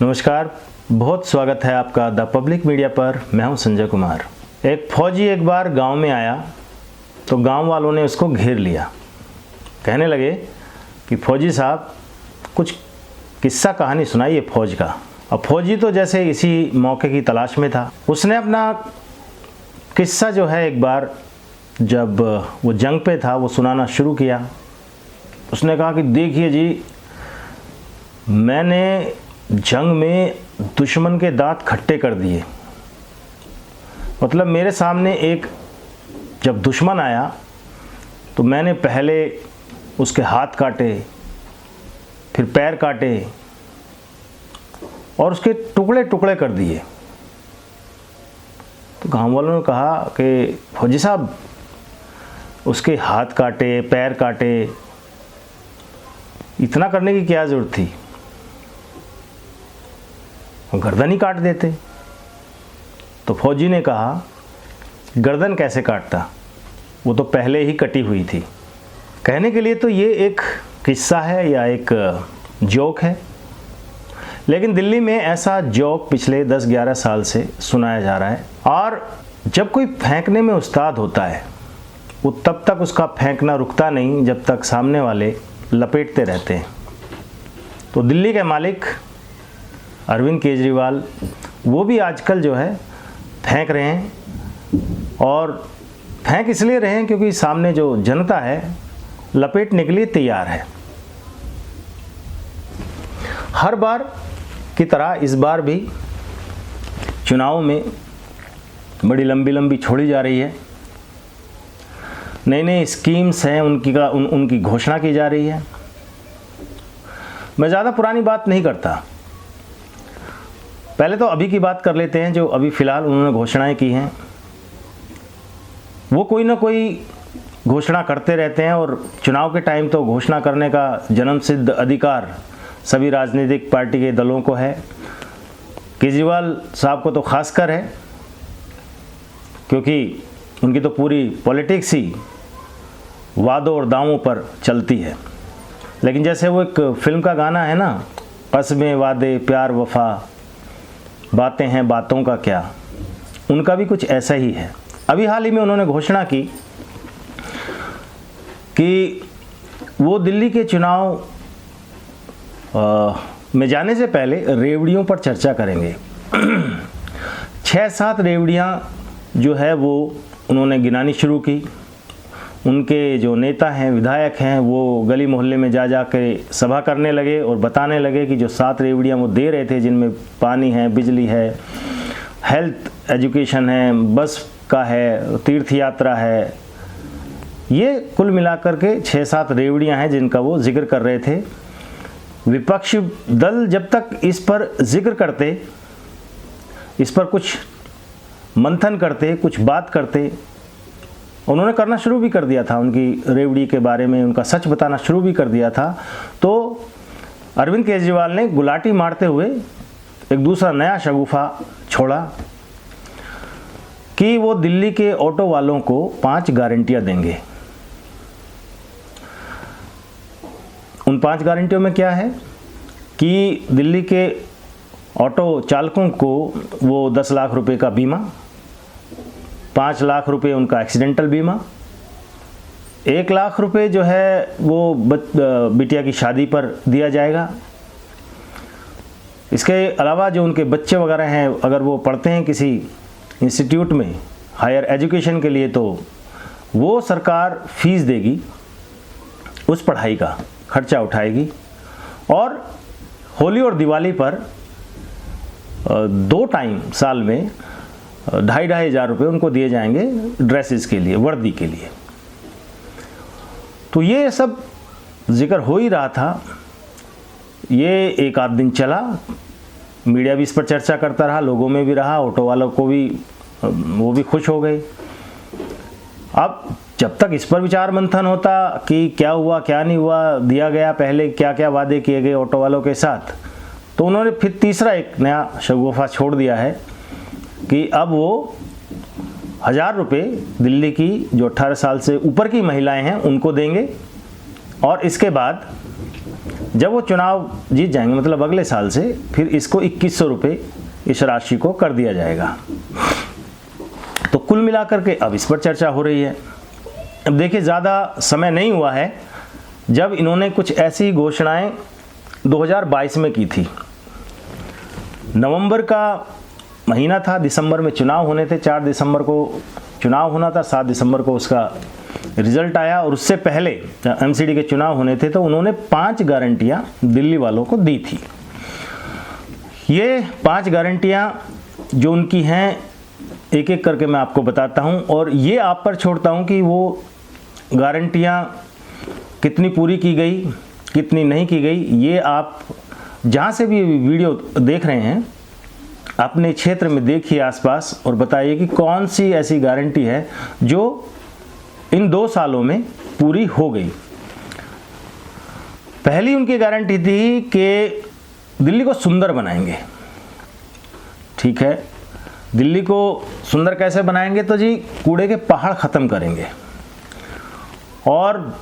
नमस्कार, बहुत स्वागत है आपका द पब्लिक मीडिया पर। मैं हूं संजय कुमार। एक फौजी एक बार गांव में आया तो गांव वालों ने उसको घेर लिया। कहने लगे कि फौजी साहब कुछ किस्सा कहानी सुनाइए फौज का। अब फौजी तो जैसे इसी मौके की तलाश में था। उसने अपना किस्सा जो है एक बार जब वो जंग पे था वो सुनाना शुरू किया। उसने कहा कि देखिए जी, मैंने जंग में दुश्मन के दांत खट्टे कर दिए। मतलब मेरे सामने एक जब दुश्मन आया तो मैंने पहले उसके हाथ काटे, फिर पैर काटे और उसके टुकड़े टुकड़े कर दिए। तो गांव वालों ने कहा कि फौजी साहब उसके हाथ काटे, पैर काटे, इतना करने की क्या ज़रूरत थी, गर्दन ही काट देते। तो फौजी ने कहा गर्दन कैसे काटता, वो तो पहले ही कटी हुई थी। कहने के लिए तो ये एक किस्सा है या एक जोक है, लेकिन दिल्ली में ऐसा जोक पिछले 10-11 साल से सुनाया जा रहा है। और जब कोई फेंकने में उस्ताद होता है वो तब तक उसका फेंकना रुकता नहीं जब तक सामने वाले लपेटते रहते हैं। तो दिल्ली के मालिक अरविंद केजरीवाल वो भी आजकल जो है फेंक रहे हैं, और फेंक इसलिए रहे हैं क्योंकि सामने जो जनता है लपेटने के लिए तैयार है। हर बार की तरह इस बार भी चुनाव में बड़ी लंबी लंबी छोड़ी जा रही है। नई नई स्कीम्स हैं उनकी घोषणा की जा रही है। मैं ज़्यादा पुरानी बात नहीं करता, पहले तो अभी की बात कर लेते हैं। जो अभी फ़िलहाल उन्होंने घोषणाएं की हैं वो कोई ना कोई घोषणा करते रहते हैं, और चुनाव के टाइम तो घोषणा करने का जन्मसिद्ध अधिकार सभी राजनीतिक पार्टी के दलों को है। केजरीवाल साहब को तो खासकर है, क्योंकि उनकी तो पूरी पॉलिटिक्स ही वादों और दावों पर चलती है। लेकिन जैसे वो एक फिल्म का गाना है ना, कस्में वादे प्यार वफा, बातें हैं बातों का क्या, उनका भी कुछ ऐसा ही है। अभी हाल ही में उन्होंने घोषणा की कि वो दिल्ली के चुनाव में जाने से पहले रेवड़ियों पर चर्चा करेंगे। 6-7 रेवड़ियाँ जो है वो उन्होंने गिनानी शुरू की। उनके जो नेता हैं, विधायक हैं, वो गली मोहल्ले में जा के सभा करने लगे और बताने लगे कि जो 7 रेवड़ियाँ वो दे रहे थे, जिनमें पानी है, बिजली है, हेल्थ एजुकेशन है, बस का है, तीर्थ यात्रा है, ये कुल मिलाकर के 6-7 रेवड़ियाँ हैं जिनका वो जिक्र कर रहे थे। विपक्षी दल जब तक इस पर जिक्र करते, इस पर कुछ मंथन करते, कुछ बात करते, उन्होंने करना शुरू भी कर दिया था, उनकी रेवड़ी के बारे में उनका सच बताना शुरू भी कर दिया था। तो अरविंद केजरीवाल ने गुलाटी मारते हुए एक दूसरा नया शगुफा छोड़ा कि वो दिल्ली के ऑटो वालों को 5 गारंटियां देंगे। उन 5 गारंटियों में क्या है कि दिल्ली के ऑटो चालकों को वो 10 लाख रुपए का बीमा, 5 लाख रुपए उनका एक्सीडेंटल बीमा, 1 लाख रुपए जो है वो बिटिया की शादी पर दिया जाएगा। इसके अलावा जो उनके बच्चे वगैरह हैं, अगर वो पढ़ते हैं किसी इंस्टीट्यूट में हायर एजुकेशन के लिए, तो वो सरकार फीस देगी, उस पढ़ाई का खर्चा उठाएगी। और होली और दिवाली पर 2 टाइम साल में 2,500 हज़ार रुपये उनको दिए जाएंगे ड्रेसेस के लिए, वर्दी के लिए। तो ये सब जिक्र हो ही रहा था। ये एक आध दिन चला, मीडिया भी इस पर चर्चा करता रहा, लोगों में भी रहा, ऑटो वालों को भी, वो भी खुश हो गए। अब जब तक इस पर विचार मंथन होता कि क्या हुआ क्या नहीं हुआ, दिया गया पहले क्या क्या वादे किए गए ऑटो वालों के साथ, तो उन्होंने फिर तीसरा एक नया शगुफा छोड़ दिया है कि अब वो 1,000 रुपये दिल्ली की जो 18 साल से ऊपर की महिलाएं हैं उनको देंगे, और इसके बाद जब वो चुनाव जीत जाएंगे, मतलब अगले साल से, फिर इसको 2100 रुपये इस राशि को कर दिया जाएगा। तो कुल मिलाकर के अब इस पर चर्चा हो रही है। अब देखिए, ज़्यादा समय नहीं हुआ है जब इन्होंने कुछ ऐसी घोषणाएं 2022 में की थी। नवंबर का महीना था, दिसंबर में चुनाव होने थे, 4 दिसंबर को चुनाव होना था, 7 दिसंबर को उसका रिजल्ट आया, और उससे पहले एमसीडी के चुनाव होने थे। तो उन्होंने 5 गारंटियां दिल्ली वालों को दी थी। ये 5 गारंटियां जो उनकी हैं, एक एक करके मैं आपको बताता हूं, और ये आप पर छोड़ता हूं कि वो गारंटियां कितनी पूरी की गई, कितनी नहीं की गई। ये आप जहां से भी वीडियो देख रहे हैं, अपने क्षेत्र में देखिए आसपास, और बताइए कि कौन सी ऐसी गारंटी है जो इन 2 सालों में पूरी हो गई। पहली उनकी गारंटी थी कि दिल्ली को सुंदर बनाएंगे। ठीक है, दिल्ली को सुंदर कैसे बनाएंगे? तो जी, कूड़े के पहाड़ ख़त्म करेंगे। और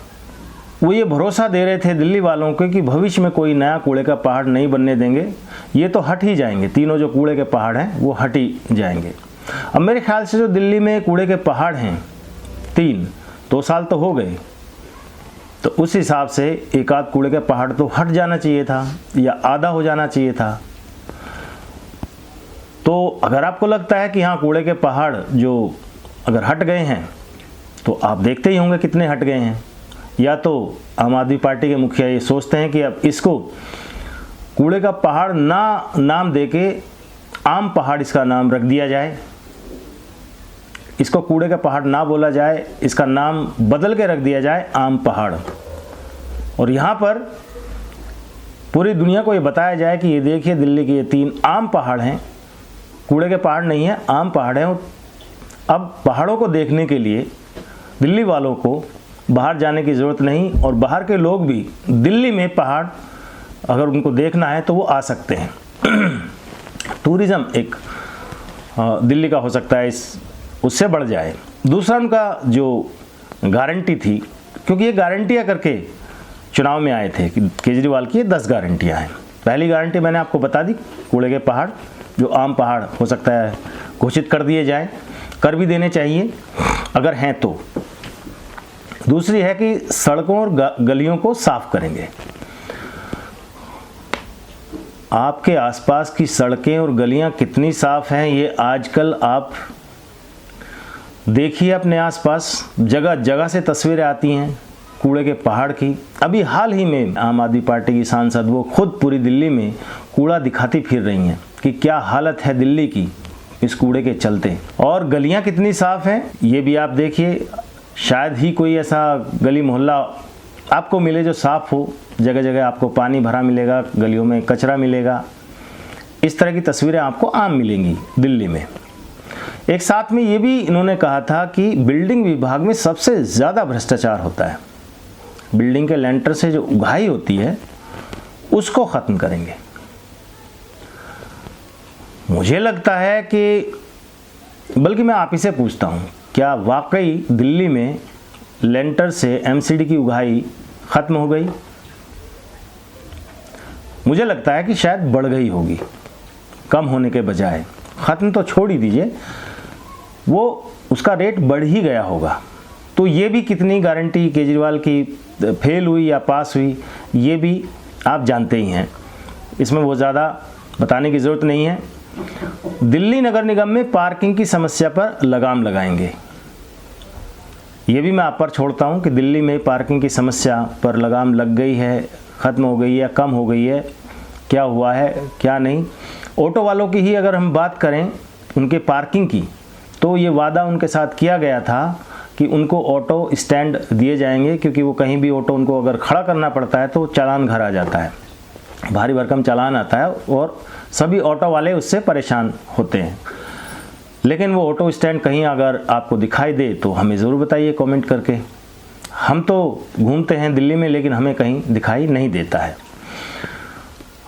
वो ये भरोसा दे रहे थे दिल्ली वालों को कि भविष्य में कोई नया कूड़े का पहाड़ नहीं बनने देंगे, ये तो हट ही जाएंगे, तीनों जो कूड़े के पहाड़ हैं वो हट ही जाएंगे। अब मेरे ख्याल से जो दिल्ली में कूड़े के पहाड़ हैं 3, 2 साल तो हो गए, तो उस हिसाब से एक आध कूड़े के पहाड़ तो हट जाना चाहिए था, या आधा हो जाना चाहिए था। तो अगर आपको लगता है कि हाँ, कूड़े के पहाड़ जो अगर हट गए हैं, तो आप देखते ही होंगे कितने हट गए हैं। या तो आम आदमी पार्टी के मुखिया ये सोचते हैं कि अब इसको कूड़े का पहाड़ ना नाम देके आम पहाड़ इसका नाम रख दिया जाए, इसको कूड़े का पहाड़ ना बोला जाए, इसका नाम बदल के रख दिया जाए आम पहाड़, और यहाँ पर पूरी दुनिया को ये बताया जाए कि ये देखिए, दिल्ली के ये 3 आम पहाड़ हैं, कूड़े के पहाड़ नहीं हैं, आम पहाड़ हैं। अब पहाड़ों को देखने के लिए दिल्ली वालों को बाहर जाने की ज़रूरत नहीं, और बाहर के लोग भी दिल्ली में पहाड़ अगर उनको देखना है तो वो आ सकते हैं। टूरिज़्म एक दिल्ली का हो सकता है उससे बढ़ जाए। दूसरा उनका जो गारंटी थी, क्योंकि ये गारंटियाँ करके चुनाव में आए थे कि केजरीवाल की 10 गारंटियाँ हैं। पहली गारंटी मैंने आपको बता दी, कूड़े के पहाड़ जो आम पहाड़ हो सकता है घोषित कर दिए जाएं, कर भी देने चाहिए अगर हैं तो। दूसरी है कि सड़कों और गलियों को साफ करेंगे। आपके आसपास की सड़कें और गलियां कितनी साफ हैं, ये आजकल आप देखिए अपने आसपास, जगह जगह से तस्वीरें आती हैं कूड़े के पहाड़ की। अभी हाल ही में आम आदमी पार्टी की सांसद वो खुद पूरी दिल्ली में कूड़ा दिखाती फिर रही हैं कि क्या हालत है दिल्ली की इस कूड़े के चलते। और गलियां कितनी साफ हैं ये भी आप देखिए। शायद ही कोई ऐसा गली मोहल्ला आपको मिले जो साफ़ हो, जगह जगह आपको पानी भरा मिलेगा, गलियों में कचरा मिलेगा। इस तरह की तस्वीरें आपको आम मिलेंगी दिल्ली में। एक साथ में ये भी इन्होंने कहा था कि बिल्डिंग विभाग में सबसे ज़्यादा भ्रष्टाचार होता है, बिल्डिंग के लेंटर से जो उगाही होती है उसको ख़त्म करेंगे। मुझे लगता है कि, बल्कि मैं आप ही से पूछता हूँ, क्या वाकई दिल्ली में लेंटर से एमसीडी की उगाही ख़त्म हो गई? मुझे लगता है कि शायद बढ़ गई होगी, कम होने के बजाय। ख़त्म तो छोड़ ही दीजिए, वो उसका रेट बढ़ ही गया होगा। तो ये भी कितनी गारंटी केजरीवाल की फेल हुई या पास हुई ये भी आप जानते ही हैं, इसमें वो ज़्यादा बताने की ज़रूरत नहीं है। दिल्ली नगर निगम में पार्किंग की समस्या पर लगाम लगाएंगे, ये भी मैं आप पर छोड़ता हूं कि दिल्ली में पार्किंग की समस्या पर लगाम लग गई है, ख़त्म हो गई है, कम हो गई है, क्या हुआ है क्या नहीं। ऑटो वालों की ही अगर हम बात करें उनके पार्किंग की, तो ये वादा उनके साथ किया गया था कि उनको ऑटो स्टैंड दिए जाएंगे, क्योंकि वो कहीं भी ऑटो उनको अगर खड़ा करना पड़ता है तो चालान घर आ जाता है, भारी भरकम चालान आता है और सभी ऑटो वाले उससे परेशान होते हैं। लेकिन वो ऑटो स्टैंड कहीं अगर आपको दिखाई दे तो हमें ज़रूर बताइए कमेंट करके। हम तो घूमते हैं दिल्ली में, लेकिन हमें कहीं दिखाई नहीं देता है।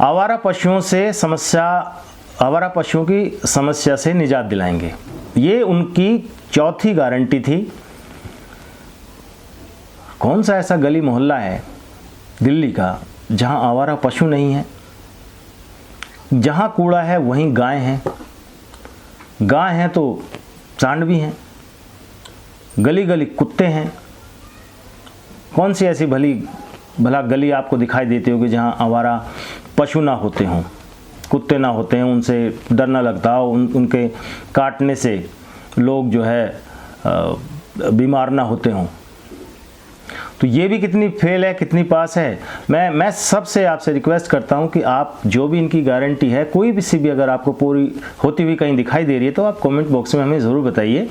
आवारा पशुओं की समस्या से निजात दिलाएंगे, ये उनकी चौथी गारंटी थी। कौन सा ऐसा गली मोहल्ला है दिल्ली का जहाँ आवारा पशु नहीं है, जहाँ कूड़ा है वहीं गाय हैं, गाय हैं तो सांड भी हैं, गली गली कुत्ते हैं। कौन सी ऐसी भला गली आपको दिखाई देती होगी जहाँ आवारा पशु ना होते हों, कुत्ते ना होते हैं, उनसे डर ना लगता हो, उनके काटने से लोग जो है बीमार ना होते हों। तो ये भी कितनी फेल है, कितनी पास है। मैं सबसे आपसे रिक्वेस्ट करता हूँ कि आप जो भी इनकी गारंटी है, कोई भी सी भी अगर आपको पूरी होती हुई कहीं दिखाई दे रही है तो आप कमेंट बॉक्स में हमें ज़रूर बताइए।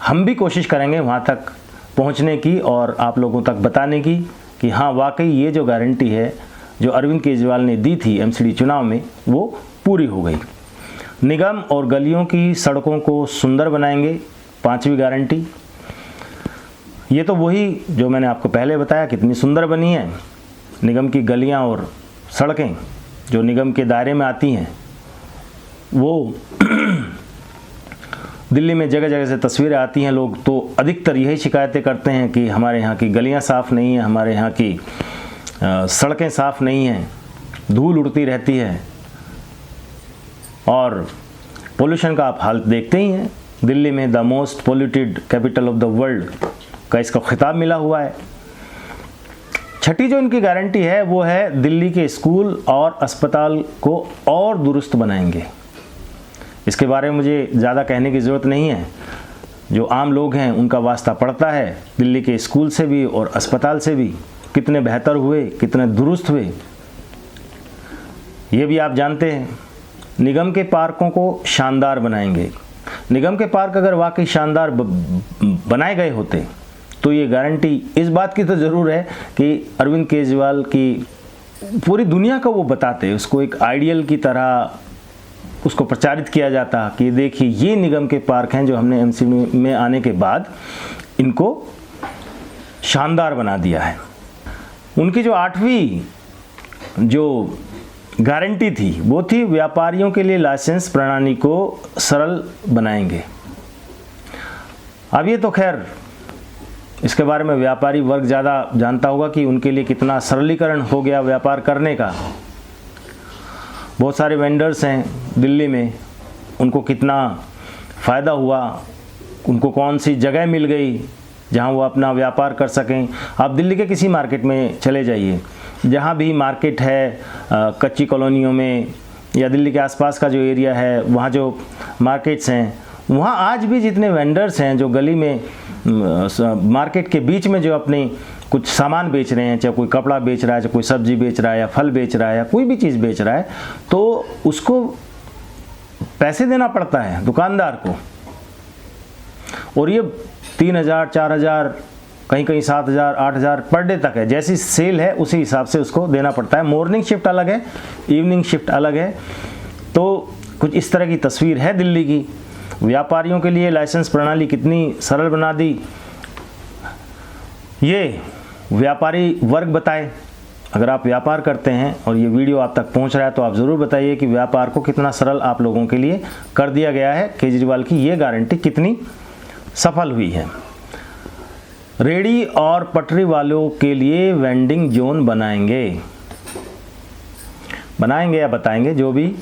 हम भी कोशिश करेंगे वहाँ तक पहुँचने की और आप लोगों तक बताने की कि हाँ वाकई ये जो गारंटी है जो अरविंद केजरीवाल ने दी थी एमसीडी चुनाव में वो पूरी हो गई। निगम और गलियों की सड़कों को सुंदर बनाएंगे, 5वीं गारंटी। ये तो वही जो मैंने आपको पहले बताया कितनी सुंदर बनी है। निगम की गलियां और सड़कें जो निगम के दायरे में आती हैं वो दिल्ली में जगह जगह से तस्वीरें आती हैं। लोग तो अधिकतर यही शिकायतें करते हैं कि हमारे यहाँ की गलियां साफ़ नहीं हैं, हमारे यहाँ की सड़कें साफ़ नहीं हैं, धूल उड़ती रहती है और पोल्यूशन का आप हाल देखते ही हैं। दिल्ली में the most polluted capital of the world का इसका खिताब मिला हुआ है। छठी जो इनकी गारंटी है वो है दिल्ली के स्कूल और अस्पताल को और दुरुस्त बनाएंगे। इसके बारे में मुझे ज़्यादा कहने की ज़रूरत नहीं है, जो आम लोग हैं उनका वास्ता पड़ता है। दिल्ली के स्कूल से भी और अस्पताल से भी कितने बेहतर हुए, कितने दुरुस्त हुए ये भी आप जानते हैं। निगम के पार्कों को शानदार बनाएंगे। निगम के पार्क अगर वाकई शानदार बनाए गए होते तो ये गारंटी इस बात की तो ज़रूर है कि अरविंद केजरीवाल की पूरी दुनिया को वो बताते, उसको एक आइडियल की तरह उसको प्रचारित किया जाता कि देखिए ये निगम के पार्क हैं जो हमने एमसीडी में आने के बाद इनको शानदार बना दिया है। उनकी जो 8वीं जो गारंटी थी वो थी व्यापारियों के लिए लाइसेंस प्रणाली को सरल बनाएंगे। अब ये तो खैर इसके बारे में व्यापारी वर्ग ज़्यादा जानता होगा कि उनके लिए कितना सरलीकरण हो गया व्यापार करने का। बहुत सारे वेंडर्स हैं दिल्ली में, उनको कितना फ़ायदा हुआ, उनको कौन सी जगह मिल गई जहां वो अपना व्यापार कर सकें। आप दिल्ली के किसी मार्केट में चले जाइए, जहां भी मार्केट है कच्ची कॉलोनियों में या दिल्ली के आसपास का जो एरिया है वहाँ जो मार्केट्स हैं वहाँ आज भी जितने वेंडर्स हैं जो गली में मार्केट के बीच में जो अपने कुछ सामान बेच रहे हैं, चाहे कोई कपड़ा बेच रहा है, चाहे कोई सब्जी बेच रहा है या फल बेच रहा है या कोई भी चीज़ बेच रहा है, तो उसको पैसे देना पड़ता है दुकानदार को। और ये 3,000 4,000 कहीं कहीं 7,000 8,000 पर डे तक है। जैसी सेल है उसी हिसाब से उसको देना पड़ता है। मॉर्निंग शिफ्ट अलग है, इवनिंग शिफ्ट अलग है। तो कुछ इस तरह की तस्वीर है दिल्ली की। व्यापारियों के लिए लाइसेंस प्रणाली कितनी सरल बना दी, ये व्यापारी वर्ग बताए। अगर आप व्यापार करते हैं और ये वीडियो आप तक पहुंच रहा है तो आप ज़रूर बताइए कि व्यापार को कितना सरल आप लोगों के लिए कर दिया गया है। केजरीवाल की ये गारंटी कितनी सफल हुई है। रेडी और पटरी वालों के लिए वेंडिंग जोन बनाएंगे या बताएंगे, जो भी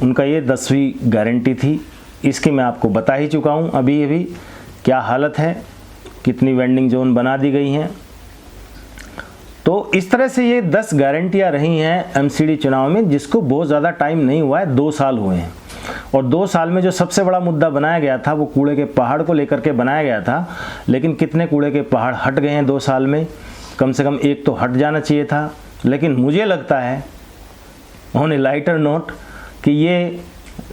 उनका ये 10वीं गारंटी थी। इसकी मैं आपको बता ही चुका हूँ अभी क्या हालत है, कितनी वेंडिंग जोन बना दी गई हैं। तो इस तरह से ये 10 गारंटियाँ रही हैं एमसीडी चुनाव में, जिसको बहुत ज़्यादा टाइम नहीं हुआ है, 2 साल हुए हैं। और 2 साल में जो सबसे बड़ा मुद्दा बनाया गया था वो कूड़े के पहाड़ को लेकर के बनाया गया था। लेकिन कितने कूड़े के पहाड़ हट गए हैं 2 साल में? कम से कम एक तो हट जाना चाहिए था। लेकिन मुझे लगता है ऑन ए लाइटर नोट कि ये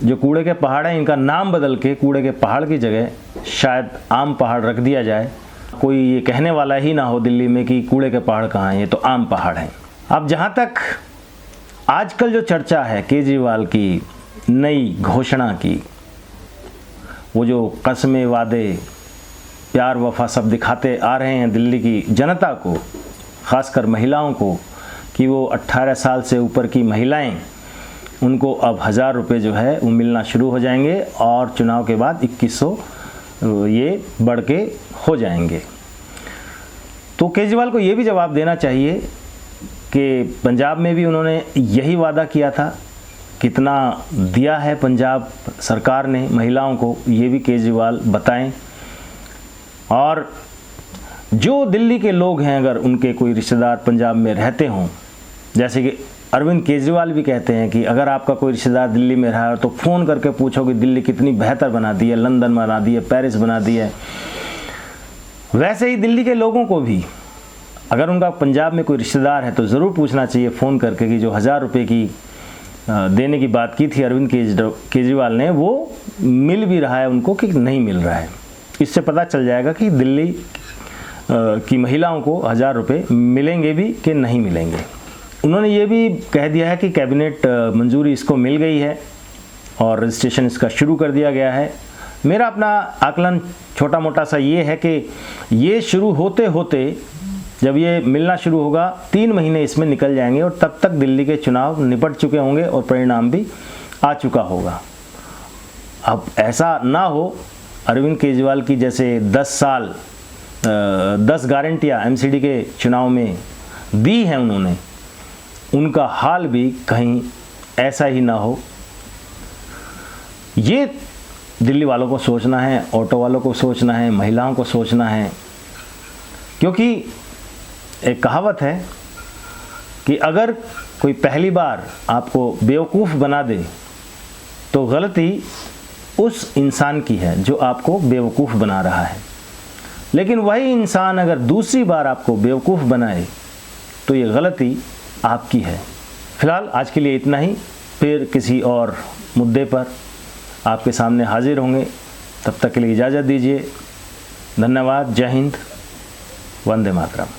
जो कूड़े के पहाड़ हैं इनका नाम बदल के कूड़े के पहाड़ की जगह शायद आम पहाड़ रख दिया जाए। कोई ये कहने वाला ही ना हो दिल्ली में कि कूड़े के पहाड़ कहाँ हैं, ये तो आम पहाड़ हैं। अब जहाँ तक आजकल जो चर्चा है केजरीवाल की नई घोषणा की, वो जो कस्में वादे प्यार वफा सब दिखाते आ रहे हैं दिल्ली की जनता को, ख़ासकर महिलाओं को, कि वो 18 साल से ऊपर की महिलाएं, उनको अब 1000 रुपये जो है वो मिलना शुरू हो जाएंगे और चुनाव के बाद 2100 ये बढ़ के हो जाएंगे। तो केजरीवाल को ये भी जवाब देना चाहिए कि पंजाब में भी उन्होंने यही वादा किया था। कितना दिया है पंजाब सरकार ने महिलाओं को, ये भी केजरीवाल बताएं। और जो दिल्ली के लोग हैं, अगर उनके कोई रिश्तेदार पंजाब में रहते हों, जैसे कि अरविंद केजरीवाल भी कहते हैं कि अगर आपका कोई रिश्तेदार दिल्ली में रहा है तो फ़ोन करके पूछो कि दिल्ली कितनी बेहतर बना दी है, लंदन बना दी है, पेरिस बना दी है। वैसे ही दिल्ली के लोगों को भी अगर उनका पंजाब में कोई रिश्तेदार है तो ज़रूर पूछना चाहिए फ़ोन करके कि जो 1000 रुपये की देने की बात की थी अरविंद केजरीवाल ने, वो मिल भी रहा है उनको कि नहीं मिल रहा है। इससे पता चल जाएगा कि दिल्ली की महिलाओं को 1000 रुपये मिलेंगे भी कि नहीं मिलेंगे। उन्होंने ये भी कह दिया है कि कैबिनेट मंजूरी इसको मिल गई है और रजिस्ट्रेशन इसका शुरू कर दिया गया है। मेरा अपना आकलन छोटा मोटा सा ये है कि ये शुरू होते होते जब ये मिलना शुरू होगा 3 महीने इसमें निकल जाएंगे और तब तक दिल्ली के चुनाव निपट चुके होंगे और परिणाम भी आ चुका होगा। अब ऐसा ना हो अरविंद केजरीवाल की जैसे 10 गारंटियाँ एमसीडी के चुनाव में दी हैं उन्होंने, उनका हाल भी कहीं ऐसा ही ना हो। ये दिल्ली वालों को सोचना है, ऑटो वालों को सोचना है, महिलाओं को सोचना है। क्योंकि एक कहावत है कि अगर कोई पहली बार आपको बेवकूफ़ बना दे तो गलती उस इंसान की है जो आपको बेवकूफ़ बना रहा है, लेकिन वही इंसान अगर दूसरी बार आपको बेवकूफ़ बनाए तो ये गलती आपकी है। फ़िलहाल आज के लिए इतना ही, फिर किसी और मुद्दे पर आपके सामने हाजिर होंगे। तब तक के लिए इजाज़त दीजिए। धन्यवाद। जय हिंद। वंदे मातरम।